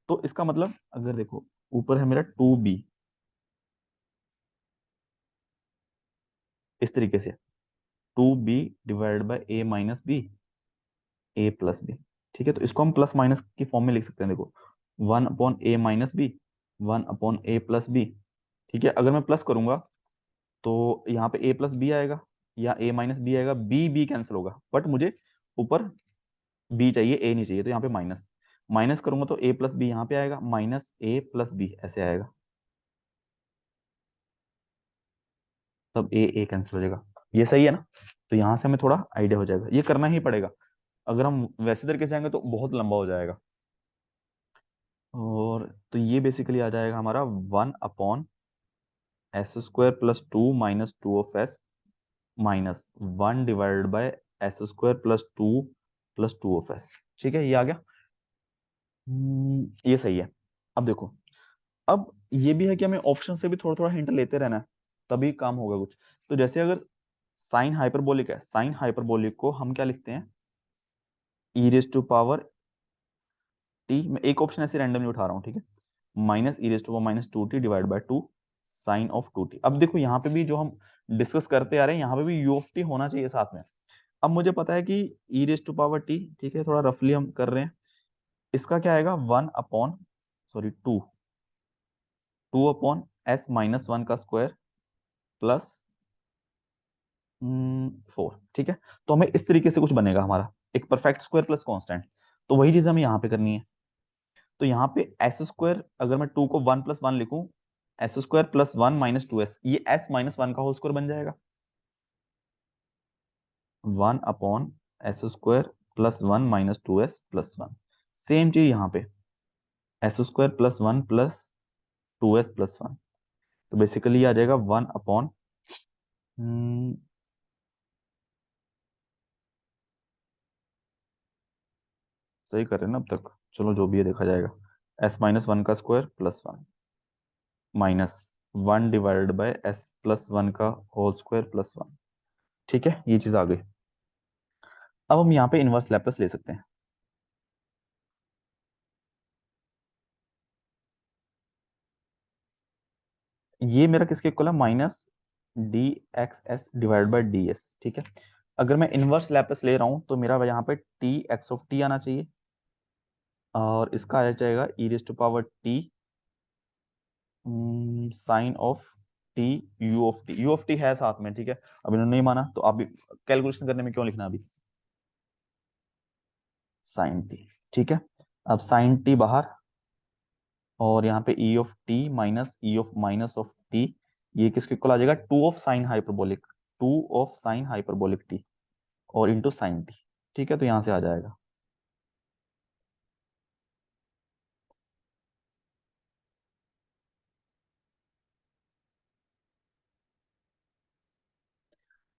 तो इसका मतलब अगर देखो, ऊपर है मेरा टू बी, इस तरीके से two B divide by A minus B, A plus B. ठीक है, तो इसको हम प्लस माइनस की फॉर्म में लिख सकते हैं, देखो वन अपॉन ए माइनस बी, वन अपॉन ए प्लस बी। ठीक है, अगर मैं प्लस करूंगा तो यहाँ पे ए प्लस बी आएगा, या ए माइनस बी आएगा, बी बी कैंसिल होगा, बट मुझे ऊपर बी चाहिए, ए नहीं चाहिए, तो यहाँ पे माइनस, माइनस करूंगा तो ए प्लस बी यहाँ पे आएगा, माइनस ए प्लस बी ऐसे आएगा, तब ए कैंसिल हो जाएगा। ये सही है ना, तो यहाँ से हमें थोड़ा आइडिया हो जाएगा, ये करना ही पड़ेगा, अगर हम वैसे तरीके से आएंगे तो बहुत लंबा हो जाएगा। और तो ये बेसिकली आ जाएगा हमारा one upon S square plus two minus two of S, minus one divided by S square plus to of S. ठीक है, ये आ गया। ये सही है। अब देखो, अब ये भी है कि हमें ऑप्शन से भी थोड़ा थोड़ा हिंट लेते रहना है, तभी काम होगा कुछ। तो जैसे अगर साइन हाइपरबोलिक है, साइन हाइपरबोलिक को हम क्या लिखते हैं, ई रेज टू पावर टी। मैं एक ऑप्शन ऐसे रैंडमली उठा रहा हूँ, ठीक है, minus E raise to power minus two T divide by two sine of two T. अब देखो यहाँ पे भी जो हम डिस्कस करते आ रहे हैं, यहाँ पे भी यू ऑफ टी होना चाहिए साथ में। अब मुझे पता है कि ई रेज टू पावर टी, ठीक है, थोड़ा रफली हम कर रहे हैं, इसका क्या आएगा, one upon, sorry two, two upon S minus one का स्क्वायर प्लस फोर, ठीक है। तो हमें इस तरीके से कुछ बनेगा हमारा, एक परफेक्ट स्क्वायर प्लस कांस्टेंट। तो वही चीज हमें यहाँ पे करनी है। तो यहाँ पे एस स्क्वायर, अगर मैं टू को वन प्लस वन लिखूं, S square plus one minus two S, ये एस माइनस वन का होल स्क्वायर बन जाएगा, one upon S square plus one minus two S plus one. Same चीज यहाँ पे, S square plus one plus two S plus one. तो basically आ जाएगा one upon, सही कर रहे हैं ना अब तक, चलो जो भी है देखा जाएगा, एस माइनस वन का square plus one minus one divided by S plus one का होल स्क्वायर प्लस वन। ठीक है, ये चीज आ गई। अब हम यहाँ पे इनवर्स लैप्लास ले सकते हैं। ये मेरा किसके इक्वल है, minus D x S divide by D S, ठीक है। अगर मैं इनवर्स लैप्लास ले रहा हूं तो मेरा यहाँ पे टी एक्स ऑफ टी आना चाहिए, और इसका आ जाएगा E raise to power T sine of T U of T. U of T है साथ में, ठीक है, अब इन्होंने नहीं माना तो आप भी कैलकुलेशन करने में क्यों लिखना अभी, साइन टी, ठीक है। अब साइन टी बाहर, और यहाँ पे ई of T minus E of minus of T, ये किसके इक्वल आ जाएगा, two of sine hyperbolic, two of sine hyperbolic T और इंटू साइन टी, ठीक है। तो यहां से आ जाएगा,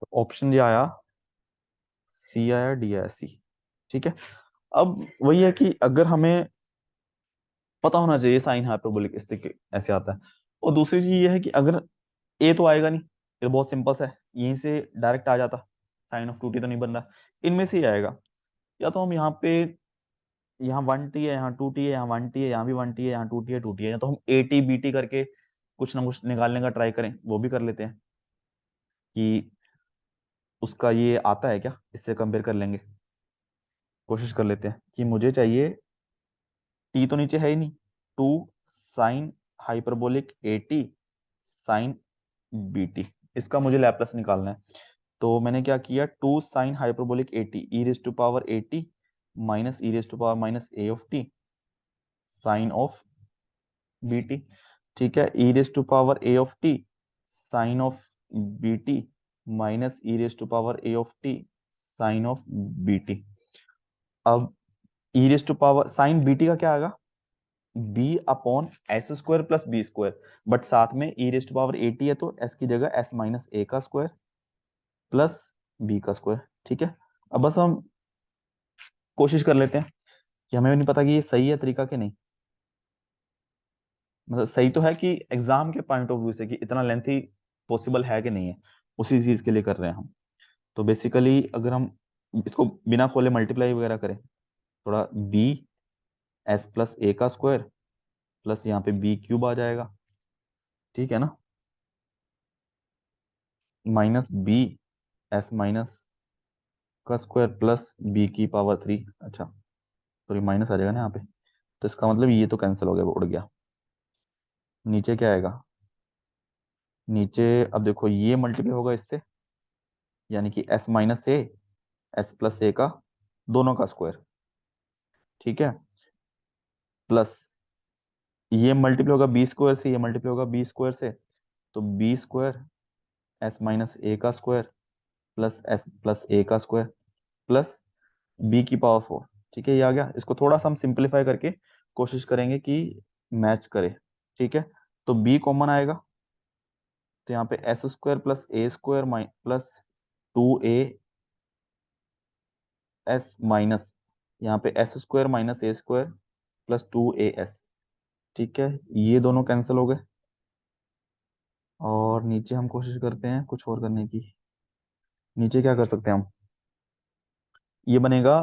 तो ऑप्शन ये आया, सी आया, डी आया, सी, ठीक है। अब वही है कि अगर हमें पता होना चाहिए साइन हाइपरबोलिक इस तरीके ऐसे आता है, और दूसरी चीज ये है कि अगर ए तो आएगा नहीं, ये तो बहुत सिंपल सा है, यहीं से डायरेक्ट आ जाता, साइन ऑफ टू टी तो नहीं बन रहा, इनमें से ही आएगा। या तो हम यहाँ पे, यहाँ वन टी है, यहाँ टू टी है, यहाँ वन टी है, यहाँ भी वन टी है, यहाँ टू टी है, टू टी है, या तो हम ए टी बी टी करके कुछ ना कुछ निकालने का ट्राई करें, वो भी कर लेते हैं कि उसका ये आता है क्या, इससे कंपेयर कर लेंगे, कोशिश कर लेते हैं कि मुझे चाहिए, टी तो नीचे है ही नहीं, two sine hyperbolic A T sine B T, इसका मुझे लैप्लास निकालना है। तो मैंने क्या किया, two sine hyperbolic A T E raise to power A T minus E raise to power minus A of T sine of B T, ठीक है, E raise to power A of T sine of B T minus E raise to power A of T sine of B T. अब E raise to power sine B T का क्या आएगा, B upon S square plus B square, but साथ में E raise to power A T है तो S की जगह एस माइनस ए का स्क्वायर प्लस बी का स्क्वायर, ठीक है। अब बस हम कोशिश कर लेते हैं, कि हमें भी नहीं पता कि ये सही है तरीका कि नहीं, मतलब सही तो है कि एग्जाम के पॉइंट ऑफ व्यू से कि इतना लेंथी पॉसिबल है कि नहीं है, उसी चीज के लिए कर रहे हैं हम। तो बेसिकली अगर हम इसको बिना खोले मल्टीप्लाई वगैरह करें, थोड़ा बी एस प्लस ए का स्क्वायर प्लस यहाँ पे बी क्यूब आ जाएगा, ठीक है ना, माइनस बी एस माइनस का स्क्वायर प्लस बी की पावर थ्री, अच्छा सॉरी माइनस आ जाएगा ना यहाँ पे, तो इसका मतलब ये तो कैंसिल हो गया, वो उड़ गया। नीचे क्या आएगा, नीचे अब देखो ये मल्टीप्लाई होगा इससे, यानी कि S minus A S plus A का दोनों का स्क्वायर, ठीक है, प्लस ये मल्टीप्लाई होगा बी स्क्वायर से, ये मल्टीप्लाई होगा बी स्क्वायर से, तो B square S minus A का square plus S plus A का स्क्वायर प्लस बी की पावर फोर, ठीक है, ये आ गया। इसको थोड़ा सा हम सिंप्लीफाई करके कोशिश करेंगे कि मैच करे, ठीक है। तो बी कॉमन आएगा, तो यहाँ पे S square plus A square plus to A S minus, यहाँ पे S square minus A square plus to A S, ठीक है, ये दोनों कैंसिल हो गए, और नीचे हम कोशिश करते हैं कुछ और करने की। नीचे क्या कर सकते हैं हम, ये बनेगा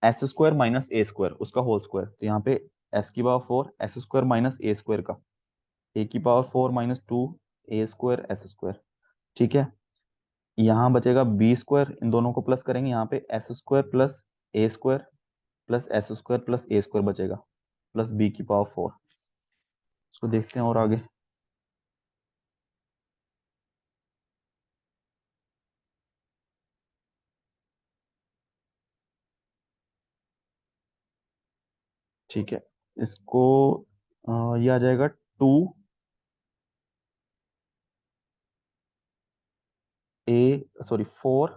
S square minus A square, उसका होल स्क्वायर। तो यहाँ पे एस की power 4 S square minus A square का, ए की पावर 4 माइनस 2 ए स्क्वायर एस स्क्वायर। ठीक है, यहाँ बचेगा बी स्क्वायर, इन दोनों को प्लस करेंगे, यहाँ पे S square plus A square plus S square plus A square बचेगा, प्लस बी की पावर 4। इसको देखते हैं और आगे। ठीक है, इसको ये आ जाएगा 2 ए, सॉरी 4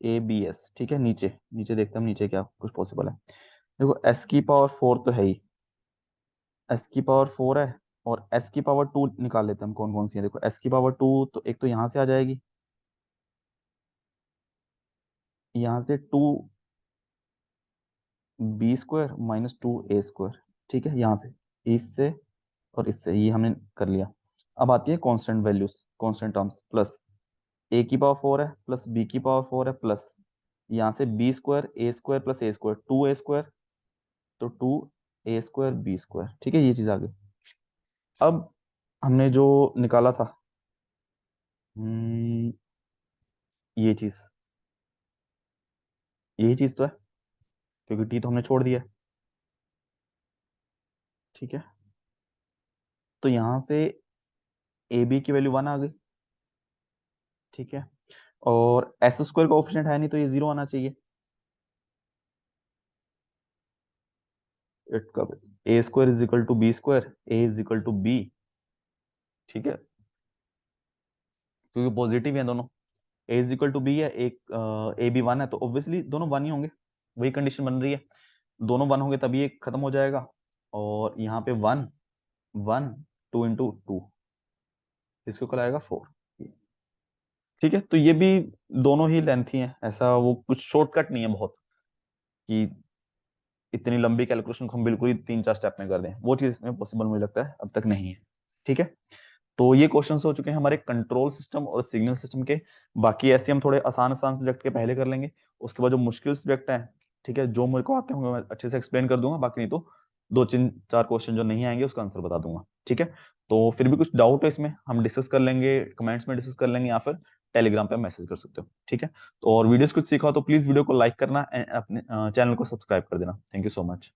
ए बी एस। ठीक है, नीचे नीचे देखते हैं हम नीचे क्या कुछ पॉसिबल है। देखो एस की पावर 4 तो है ही, एस की पावर 4 है, और एस की पावर 2 निकाल लेते हैं हम कौन कौन सी है। देखो एस की पावर 2 तो एक तो यहां से आ जाएगी, यहां से 2 बी स्क्वायर माइनस 2 ए स्क्वायर। ठीक है, यहां से, इससे और इससे, ये हमने कर लिया। अब आती है constant values, constant terms, plus A की पावर 4 है प्लस बी की पावर 4 है, प्लस यहाँ से B square A square plus A square 2 A square, तो 2 ए स्क्वायर बी स्क्वायर। ठीक है, ये चीज आ गई। अब हमने जो निकाला था, हम्म, ये चीज, यही चीज तो है, क्योंकि टी तो हमने छोड़ दिया है। ठीक है, तो यहां से ए बी की वैल्यू 1 आ गई। ठीक है, और एस स्क्वायर कोएफिशिएंट है नहीं, तो ये 0 आना चाहिए। It A square is equal to B square, A is equal to B. ठीक है, क्योंकि पॉजिटिव है दोनों, A is equal to B है, एक ए बी 1 है, तो ऑब्वियसली दोनों 1 ही होंगे। वही कंडीशन बन रही है, दोनों 1 होंगे तभी ये खत्म हो जाएगा। और यहाँ पे 1 1 2 इंटू 2, इसको कल आएगा 4। ठीक है, तो ये भी दोनों ही लेंथी हैं, ऐसा वो कुछ शॉर्टकट नहीं है बहुत कि इतनी लंबी कैलकुलेशन को हम बिल्कुल ही 3-4 स्टेप में कर दें, वो चीज इसमें पॉसिबल मुझे लगता है अब तक नहीं है। ठीक है, तो ये क्वेश्चंस हो चुके हैं हमारे कंट्रोल सिस्टम और सिग्नल सिस्टम के। बाकी ऐसे हम थोड़े आसान आसान सब्जेक्ट के पहले कर लेंगे, उसके बाद जो मुश्किल सब्जेक्ट हैं, ठीक है, जो मेरे को आते होंगे मैं अच्छे से एक्सप्लेन कर दूंगा, बाकी नहीं तो 2-3-4 क्वेश्चन जो नहीं आएंगे उसका आंसर बता दूंगा। ठीक है, तो फिर भी कुछ डाउट है इसमें हम डिस्कस कर लेंगे, कमेंट्स में डिस्कस कर लेंगे, या फिर टेलीग्राम पे मैसेज कर सकते हो। ठीक है, तो और वीडियोस कुछ सीखा हो तो प्लीज वीडियो को लाइक करना एंड अपने चैनल को सब्सक्राइब कर देना। Thank you so much.